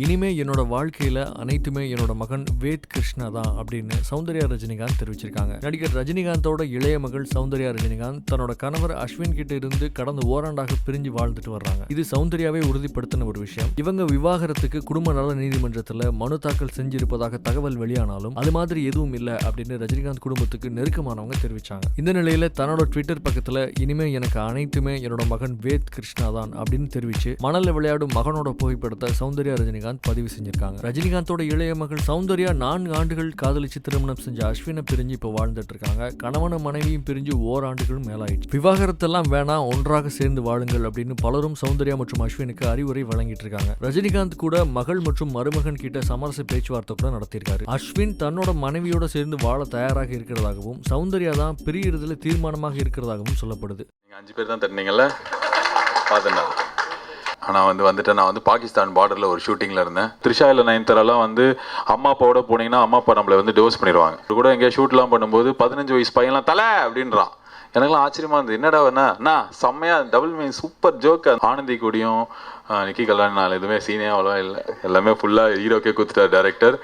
இனிமே என்னோட வாழ்க்கையில அனைத்துமே என்னோட மகன் வேத் கிருஷ்ணா தான் அப்படின்னு சௌந்தர்யா ரஜினிகாந்த் தெரிவிச்சிருக்காங்க. நடிகர் ரஜினிகாந்தோட இளைய மகள் சௌந்தர்யா ரஜினிகாந்த் தன்னோட கணவர் அஸ்வின் கிட்ட இருந்து கடந்த ஓராண்டாக பிரிஞ்சு வாழ்ந்துட்டு வர்றாங்க. இது சௌந்தர்யாவை உறுதிப்படுத்தின ஒரு விஷயம். இவங்க விவாகரத்துக்கு குடும்ப நல நீதிமன்றத்துல மனு தாக்கல் செஞ்சிருப்பதாக தகவல் வெளியானாலும் அது மாதிரி எதுவும் இல்ல அப்படின்னு ரஜினிகாந்த் குடும்பத்துக்கு நெருக்கமானவங்க தெரிவிச்சாங்க. இந்த நிலையில தன்னோட ட்விட்டர் பக்கத்துல இனிமே எனக்கு அனைத்துமே என்னோட மகன் வேத் கிருஷ்ணா தான் அப்படின்னு தெரிவிச்சு மணல்ல விளையாடும் மகனோட புகைப்படத்தை சௌந்தர்யா ரஜினிகாந்த் பதிவு செஞ்சிருக்காங்க. ரஜினிகாந்தோட இளைய மகள் சௌந்தர்யா 4 ஆண்டுகள் காதலிச்சு திருமணம் செஞ்ச அஸ்வினை பிரிஞ்சு இப்ப வாழ்ந்துட்டு இருக்காங்க. கணவனும் மனைவியும் பிரிஞ்சு ஓராண்டுகளும் மேலாயிடுச்சு. விவாகரத்தெல்லாம் வேணாம், ஒன்றாக சேர்ந்து வாழுங்கள் அப்படின்னு பலரும் சௌந்தர்யா மற்றும் அஸ்வினுக்கு அறிவுரை வழங்கிட்டு இருக்காங்க. ரஜினிகாந்த் கூட மகள் மற்றும் மருமகன் கிட்ட சமரச பேச்சுவார்த்தை கூட நடத்தியிருக்காரு. அஸ்வின் தன்னோட மனைவியோட சேர்ந்து வாழ தயாராக இருக்கிறதாகவும் சௌந்தர்யா தான் பிரியறதுல தீர்மானமாக இருக்கிறதாகவும் சொல்லப்படுது. 5 பேர் தான் தட்டினீங்கல்ல பார்த்தேன்டா. ஆனால் வந்துட்டு நான் பாகிஸ்தான் பார்டரில் ஒரு ஷூட்டிங்கில் இருந்தேன். த்ரிஷா இல்லை நயன்தாராலாம் அம்மா அப்பாவோட போனீங்கன்னா அம்மா அப்பா நம்மளை டிவோர்ஸ் பண்ணிடுவாங்க. இது கூட எங்கேயா ஷூட்லாம் பண்ணும்போது 15 வயசு பையன்லாம் தலை அப்படின்றான். எனக்குலாம் ஆச்சரியமா இருந்தது. என்னடா வேணா செம்மையா டபுள் மீன் சூப்பர் ஜோக். ஆனந்தி கூடியும் நிக்கி கல்யாணம் எதுவுமே சீனே அவ்வளோவா இல்லை, எல்லாமே ஃபுல்லாக ஹீரோக்கே கொடுத்துட்டார் டைரக்டர்.